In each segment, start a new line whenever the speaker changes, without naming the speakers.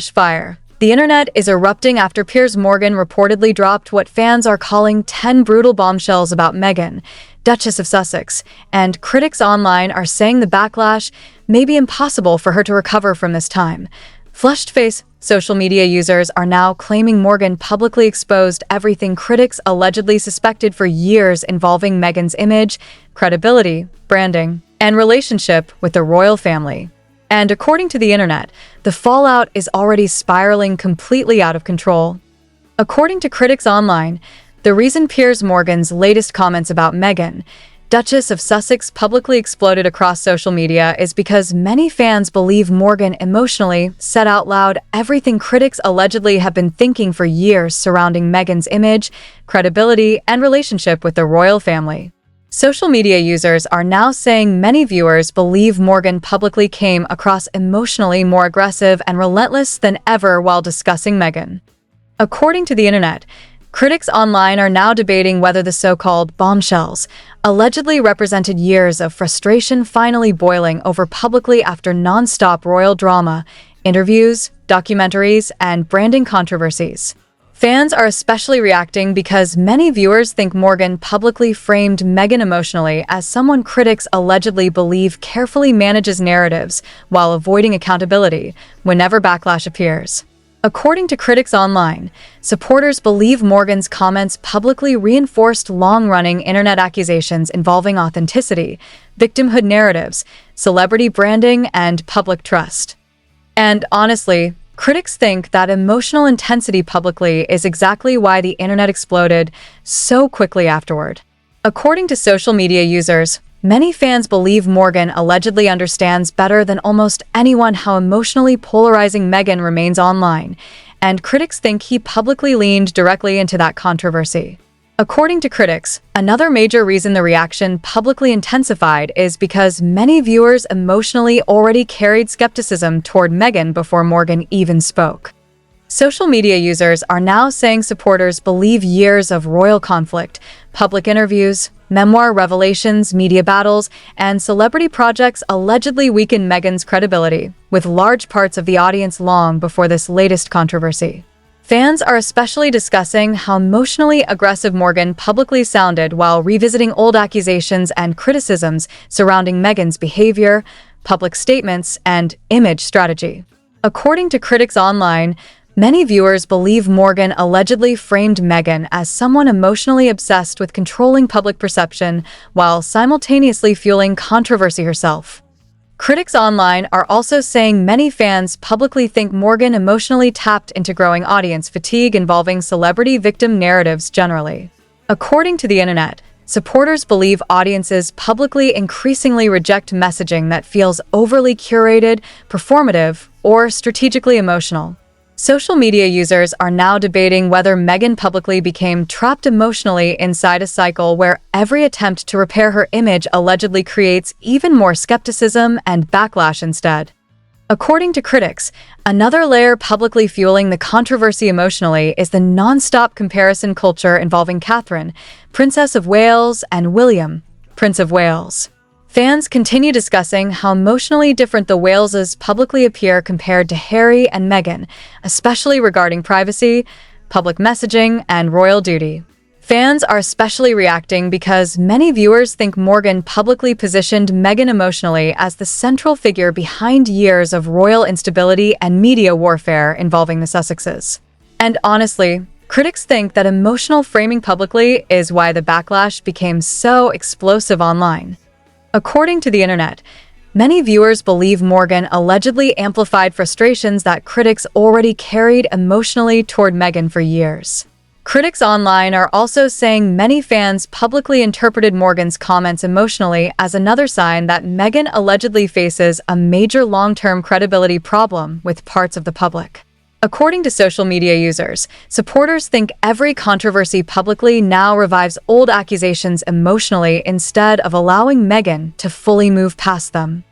Fire. The internet is erupting after Piers Morgan reportedly dropped what fans are calling 10 brutal bombshells about Meghan, Duchess of Sussex, and critics online are saying the backlash may be impossible for her to recover from this time. Flushed-face social media users are now claiming Morgan publicly exposed everything critics allegedly suspected for years involving Meghan's image, credibility, branding, and relationship with the royal family. And according to the internet, the fallout is already spiraling completely out of control. According to critics online, the reason Piers Morgan's latest comments about Meghan, Duchess of Sussex, publicly exploded across social media is because many fans believe Morgan emotionally said out loud everything critics allegedly have been thinking for years surrounding Meghan's image, credibility, and relationship with the royal family. Social media users are now saying many viewers believe Morgan publicly came across emotionally more aggressive and relentless than ever while discussing Meghan. According to the internet, critics online are now debating whether the so-called bombshells allegedly represented years of frustration finally boiling over publicly after non-stop royal drama, interviews, documentaries, and branding controversies. Fans are especially reacting because many viewers think Morgan publicly framed Meghan emotionally as someone critics allegedly believe carefully manages narratives while avoiding accountability whenever backlash appears. According to critics online, supporters believe Morgan's comments publicly reinforced long-running internet accusations involving authenticity, victimhood narratives, celebrity branding, and public trust. And honestly, critics think that emotional intensity publicly is exactly why the internet exploded so quickly afterward. According to social media users, many fans believe Morgan allegedly understands better than almost anyone how emotionally polarizing Meghan remains online, and critics think he publicly leaned directly into that controversy. According to critics, another major reason the reaction publicly intensified is because many viewers emotionally already carried skepticism toward Meghan before Morgan even spoke. Social media users are now saying supporters believe years of royal conflict, public interviews, memoir revelations, media battles, and celebrity projects allegedly weakened Meghan's credibility, with large parts of the audience long before this latest controversy. Fans are especially discussing how emotionally aggressive Morgan publicly sounded while revisiting old accusations and criticisms surrounding Meghan's behavior, public statements, and image strategy. According to critics online, many viewers believe Morgan allegedly framed Meghan as someone emotionally obsessed with controlling public perception while simultaneously fueling controversy herself. Critics online are also saying many fans publicly think Morgan emotionally tapped into growing audience fatigue involving celebrity victim narratives generally. According to the internet, supporters believe audiences publicly increasingly reject messaging that feels overly curated, performative, or strategically emotional. Social media users are now debating whether Meghan publicly became trapped emotionally inside a cycle where every attempt to repair her image allegedly creates even more skepticism and backlash instead. According to critics, another layer publicly fueling the controversy emotionally is the non-stop comparison culture involving Catherine, Princess of Wales, and William, Prince of Wales. Fans continue discussing how emotionally different the Waleses publicly appear compared to Harry and Meghan, especially regarding privacy, public messaging, and royal duty. Fans are especially reacting because many viewers think Morgan publicly positioned Meghan emotionally as the central figure behind years of royal instability and media warfare involving the Sussexes. And honestly, critics think that emotional framing publicly is why the backlash became so explosive online. According to the internet, many viewers believe Morgan allegedly amplified frustrations that critics already carried emotionally toward Meghan for years. Critics online are also saying many fans publicly interpreted Morgan's comments emotionally as another sign that Meghan allegedly faces a major long-term credibility problem with parts of the public. According to social media users, supporters think every controversy publicly now revives old accusations emotionally instead of allowing Meghan to fully move past them.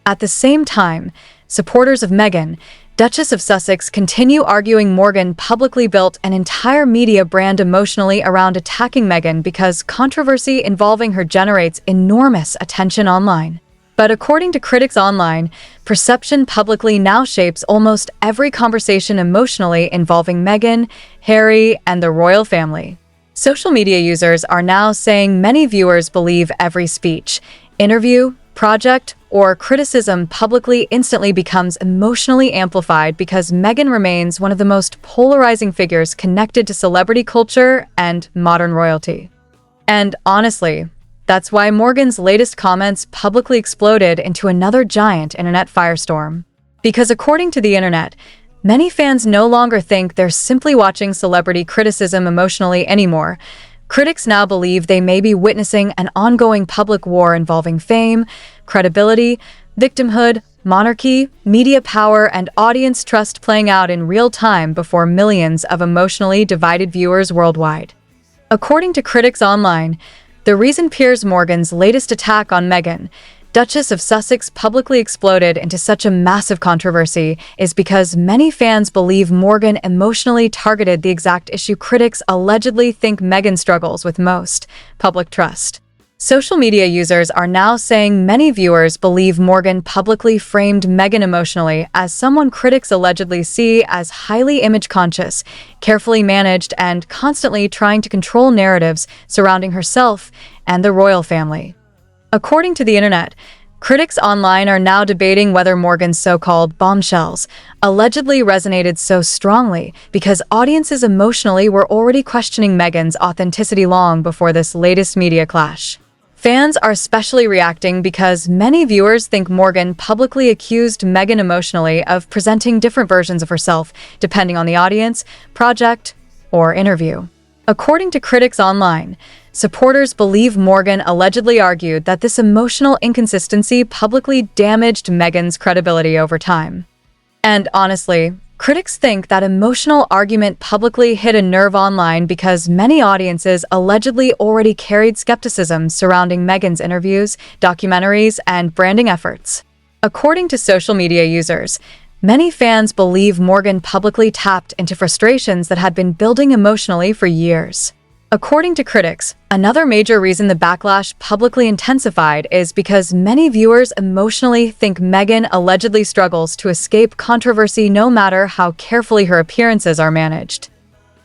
At the same time, supporters of Meghan, Duchess of Sussex, continue arguing Morgan publicly built an entire media brand emotionally around attacking Meghan because controversy involving her generates enormous attention online. But according to critics online, perception publicly now shapes almost every conversation emotionally involving Meghan, Harry, and the royal family. Social media users are now saying many viewers believe every speech, interview, project, or criticism publicly instantly becomes emotionally amplified because Meghan remains one of the most polarizing figures connected to celebrity culture and modern royalty. And honestly, that's why Morgan's latest comments publicly exploded into another giant internet firestorm. Because according to the internet, many fans no longer think they're simply watching celebrity criticism emotionally anymore. Critics now believe they may be witnessing an ongoing public war involving fame, credibility, victimhood, monarchy, media power, and audience trust playing out in real time before millions of emotionally divided viewers worldwide. According to critics online, the reason Piers Morgan's latest attack on Meghan, Duchess of Sussex, publicly exploded into such a massive controversy is because many fans believe Morgan emotionally targeted the exact issue critics allegedly think Meghan struggles with most: public trust. Social media users are now saying many viewers believe Morgan publicly framed Meghan emotionally as someone critics allegedly see as highly image-conscious, carefully managed, and constantly trying to control narratives surrounding herself and the royal family. According to the internet, critics online are now debating whether Morgan's so-called bombshells allegedly resonated so strongly because audiences emotionally were already questioning Meghan's authenticity long before this latest media clash. Fans are especially reacting because many viewers think Morgan publicly accused Meghan emotionally of presenting different versions of herself, depending on the audience, project, or interview. According to critics online, supporters believe Morgan allegedly argued that this emotional inconsistency publicly damaged Meghan's credibility over time. And honestly, critics think that emotional argument publicly hit a nerve online because many audiences allegedly already carried skepticism surrounding Meghan's interviews, documentaries, and branding efforts. According to social media users, many fans believe Morgan publicly tapped into frustrations that had been building emotionally for years. According to critics, another major reason the backlash publicly intensified is because many viewers emotionally think Meghan allegedly struggles to escape controversy no matter how carefully her appearances are managed.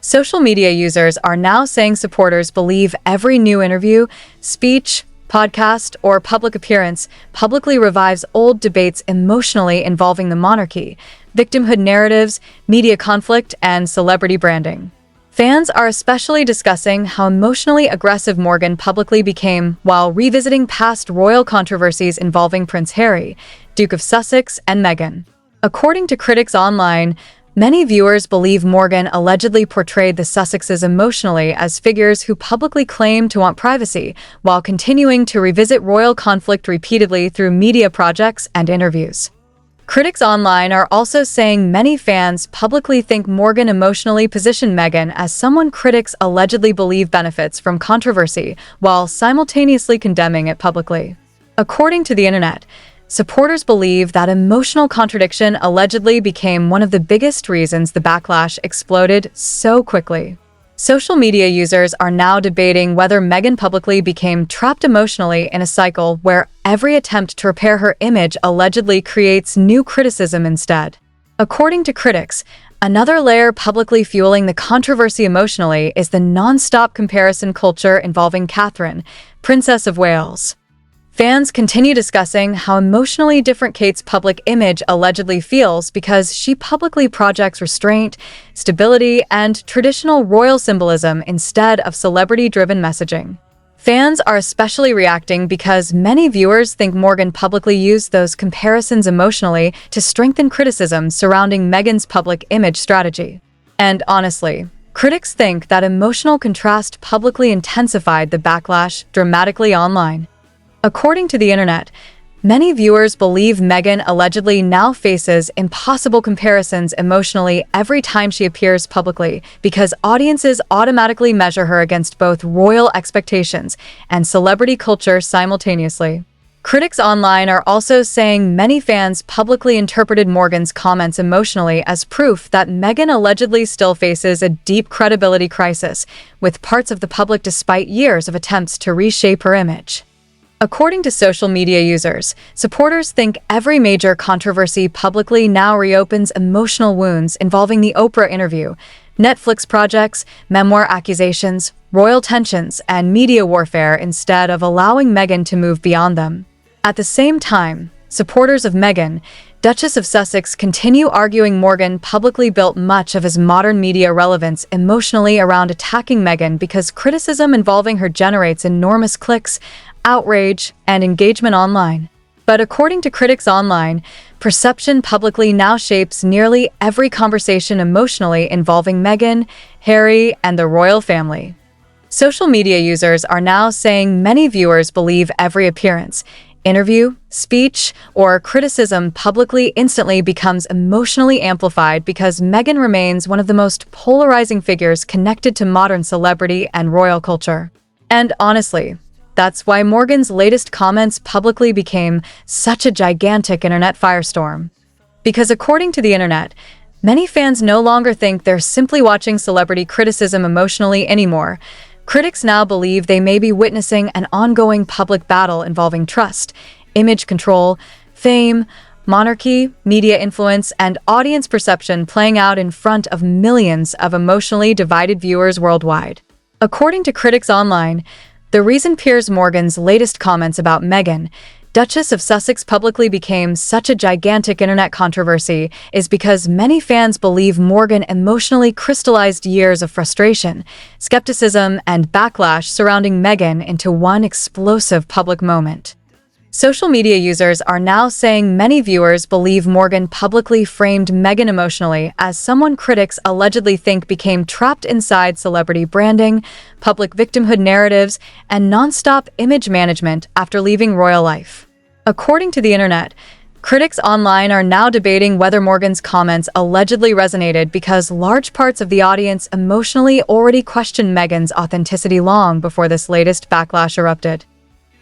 Social media users are now saying supporters believe every new interview, speech, podcast, or public appearance publicly revives old debates emotionally involving the monarchy, victimhood narratives, media conflict, and celebrity branding. Fans are especially discussing how emotionally aggressive Morgan publicly became while revisiting past royal controversies involving Prince Harry, Duke of Sussex, and Meghan. According to critics online, many viewers believe Morgan allegedly portrayed the Sussexes emotionally as figures who publicly claim to want privacy, while continuing to revisit royal conflict repeatedly through media projects and interviews. Critics online are also saying many fans publicly think Morgan emotionally positioned Meghan as someone critics allegedly believe benefits from controversy, while simultaneously condemning it publicly. According to the internet, supporters believe that emotional contradiction allegedly became one of the biggest reasons the backlash exploded so quickly. Social media users are now debating whether Meghan publicly became trapped emotionally in a cycle where every attempt to repair her image allegedly creates new criticism instead. According to critics, another layer publicly fueling the controversy emotionally is the non-stop comparison culture involving Catherine, Princess of Wales. Fans continue discussing how emotionally different Kate's public image allegedly feels because she publicly projects restraint, stability, and traditional royal symbolism instead of celebrity-driven messaging. Fans are especially reacting because many viewers think Morgan publicly used those comparisons emotionally to strengthen criticism surrounding Meghan's public image strategy. And honestly, critics think that emotional contrast publicly intensified the backlash dramatically online. According to the internet, many viewers believe Meghan allegedly now faces impossible comparisons emotionally every time she appears publicly because audiences automatically measure her against both royal expectations and celebrity culture simultaneously. Critics online are also saying many fans publicly interpreted Morgan's comments emotionally as proof that Meghan allegedly still faces a deep credibility crisis with parts of the public despite years of attempts to reshape her image. According to social media users, supporters think every major controversy publicly now reopens emotional wounds involving the Oprah interview, Netflix projects, memoir accusations, royal tensions, and media warfare instead of allowing Meghan to move beyond them. At the same time, supporters of Meghan, Duchess of Sussex, continue arguing Morgan publicly built much of his modern media relevance emotionally around attacking Meghan because criticism involving her generates enormous clicks, outrage, and engagement online. But according to critics online, perception publicly now shapes nearly every conversation emotionally involving Meghan, Harry, and the royal family. Social media users are now saying many viewers believe every appearance, interview, speech, or criticism publicly instantly becomes emotionally amplified because Meghan remains one of the most polarizing figures connected to modern celebrity and royal culture. And honestly, that's why Morgan's latest comments publicly became such a gigantic internet firestorm. Because according to the internet, many fans no longer think they're simply watching celebrity criticism emotionally anymore. Critics now believe they may be witnessing an ongoing public battle involving trust, image control, fame, monarchy, media influence, and audience perception playing out in front of millions of emotionally divided viewers worldwide. According to critics online, the reason Piers Morgan's latest comments about Meghan, Duchess of Sussex, publicly became such a gigantic internet controversy is because many fans believe Morgan emotionally crystallized years of frustration, skepticism, and backlash surrounding Meghan into one explosive public moment. Social media users are now saying many viewers believe Morgan publicly framed Meghan emotionally as someone critics allegedly think became trapped inside celebrity branding, public victimhood narratives, and non-stop image management after leaving royal life. According to the internet, critics online are now debating whether Morgan's comments allegedly resonated because large parts of the audience emotionally already questioned Meghan's authenticity long before this latest backlash erupted.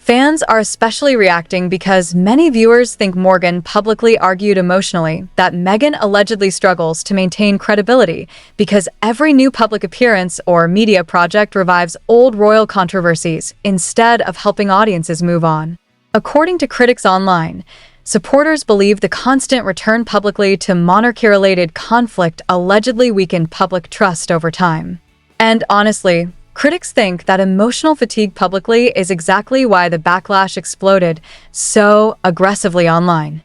Fans are especially reacting because many viewers think Morgan publicly argued emotionally that Meghan allegedly struggles to maintain credibility because every new public appearance or media project revives old royal controversies instead of helping audiences move on. According to critics online, supporters believe the constant return publicly to monarchy-related conflict allegedly weakened public trust over time. And honestly, critics think that emotional fatigue publicly is exactly why the backlash exploded so aggressively online.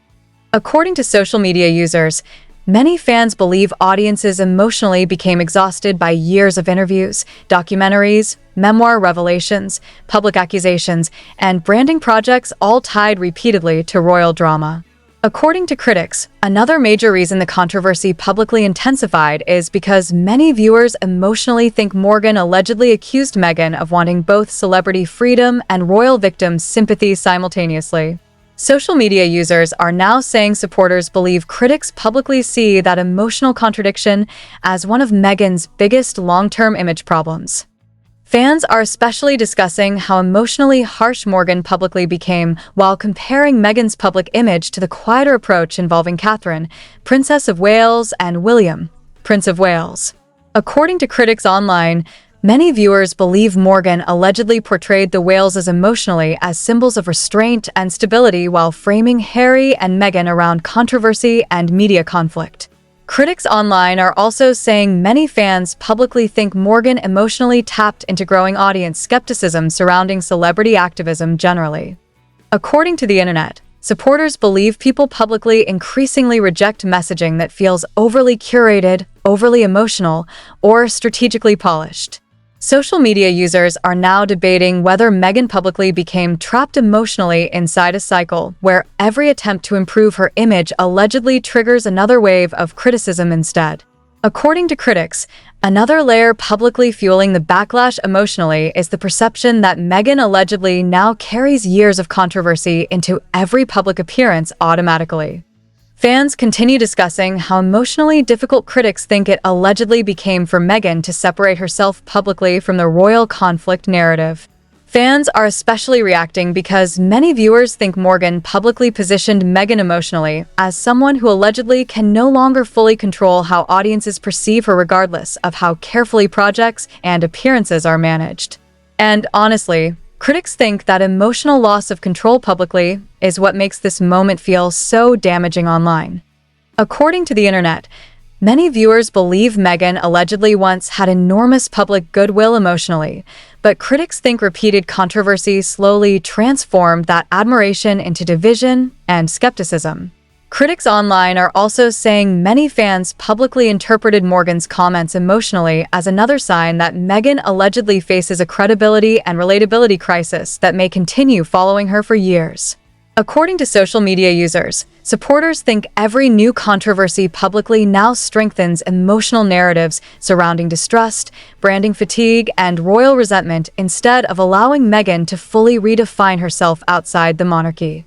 According to social media users, many fans believe audiences emotionally became exhausted by years of interviews, documentaries, memoir revelations, public accusations, and branding projects all tied repeatedly to royal drama. According to critics, another major reason the controversy publicly intensified is because many viewers emotionally think Morgan allegedly accused Meghan of wanting both celebrity freedom and royal victim sympathy simultaneously. Social media users are now saying supporters believe critics publicly see that emotional contradiction as one of Meghan's biggest long-term image problems. Fans are especially discussing how emotionally harsh Morgan publicly became while comparing Meghan's public image to the quieter approach involving Catherine, Princess of Wales, and William, Prince of Wales. According to critics online, many viewers believe Morgan allegedly portrayed the Waleses emotionally as symbols of restraint and stability while framing Harry and Meghan around controversy and media conflict. Critics online are also saying many fans publicly think Morgan emotionally tapped into growing audience skepticism surrounding celebrity activism generally. According to the internet, supporters believe people publicly increasingly reject messaging that feels overly curated, overly emotional, or strategically polished. Social media users are now debating whether Meghan publicly became trapped emotionally inside a cycle where every attempt to improve her image allegedly triggers another wave of criticism instead. According to critics, another layer publicly fueling the backlash emotionally is the perception that Meghan allegedly now carries years of controversy into every public appearance automatically. Fans continue discussing how emotionally difficult critics think it allegedly became for Meghan to separate herself publicly from the royal conflict narrative. Fans are especially reacting because many viewers think Morgan publicly positioned Meghan emotionally as someone who allegedly can no longer fully control how audiences perceive her regardless of how carefully projects and appearances are managed. And honestly, Critics think that emotional loss of control publicly is what makes this moment feel so damaging online. According to the internet, many viewers believe Meghan allegedly once had enormous public goodwill emotionally, but critics think repeated controversy slowly transformed that admiration into division and skepticism. Critics online are also saying many fans publicly interpreted Morgan's comments emotionally as another sign that Meghan allegedly faces a credibility and relatability crisis that may continue following her for years. According to social media users, supporters think every new controversy publicly now strengthens emotional narratives surrounding distrust, branding fatigue, and royal resentment instead of allowing Meghan to fully redefine herself outside the monarchy.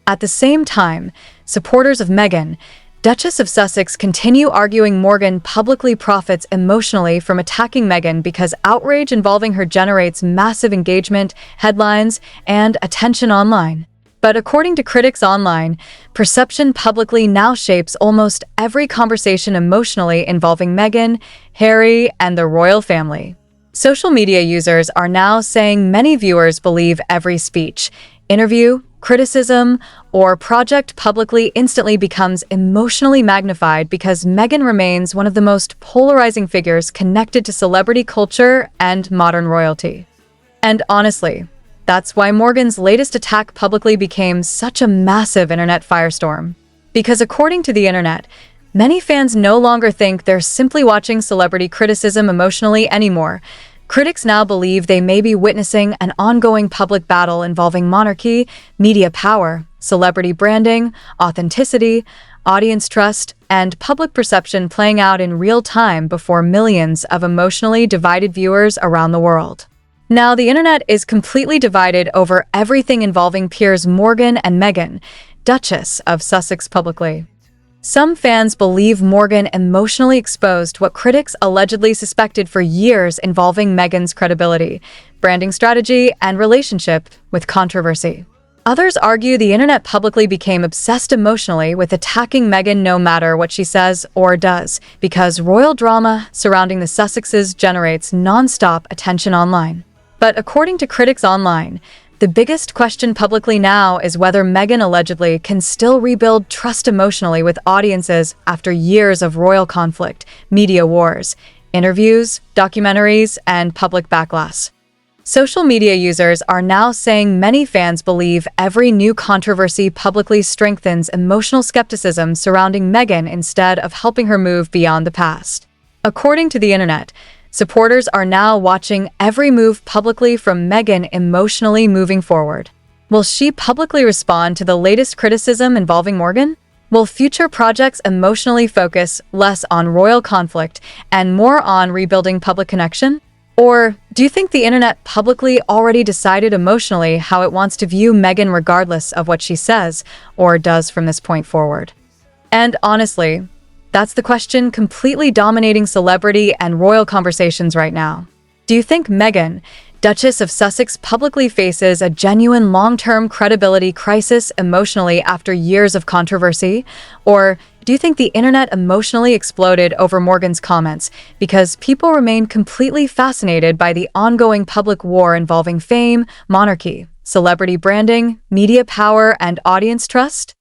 At the same time, supporters of Meghan, Duchess of Sussex, continue arguing Morgan publicly profits emotionally from attacking Meghan because outrage involving her generates massive engagement, headlines, and attention online. But according to critics online, perception publicly now shapes almost every conversation emotionally involving Meghan, Harry, and the royal family. Social media users are now saying many viewers believe every speech, interview, criticism, or project publicly instantly becomes emotionally magnified because Meghan remains one of the most polarizing figures connected to celebrity culture and modern royalty. And honestly, that's why Morgan's latest attack publicly became such a massive internet firestorm. Because according to the internet, many fans no longer think they're simply watching celebrity criticism emotionally anymore. Critics now believe they may be witnessing an ongoing public battle involving monarchy, media power, celebrity branding, authenticity, audience trust, and public perception playing out in real time before millions of emotionally divided viewers around the world. Now, the internet is completely divided over everything involving Piers Morgan and Meghan, Duchess of Sussex publicly. Some fans believe Morgan emotionally exposed what critics allegedly suspected for years involving Meghan's credibility, branding strategy, and relationship with controversy. Others argue the internet publicly became obsessed emotionally with attacking Meghan no matter what she says or does, because royal drama surrounding the Sussexes generates non-stop attention online. But according to critics online, the biggest question publicly now is whether Meghan allegedly can still rebuild trust emotionally with audiences after years of royal conflict, media wars, interviews, documentaries, and public backlash. Social media users are now saying many fans believe every new controversy publicly strengthens emotional skepticism surrounding Meghan instead of helping her move beyond the past. According to the internet, supporters are now watching every move publicly from Meghan emotionally moving forward. Will she publicly respond to the latest criticism involving Morgan? Will future projects emotionally focus less on royal conflict and more on rebuilding public connection? Or do you think the internet publicly already decided emotionally how it wants to view Meghan regardless of what she says or does from this point forward? And honestly, that's the question completely dominating celebrity and royal conversations right now. Do you think Meghan, Duchess of Sussex, publicly faces a genuine long-term credibility crisis emotionally after years of controversy? Or do you think the internet emotionally exploded over Morgan's comments because people remain completely fascinated by the ongoing public war involving fame, monarchy, celebrity branding, media power, and audience trust?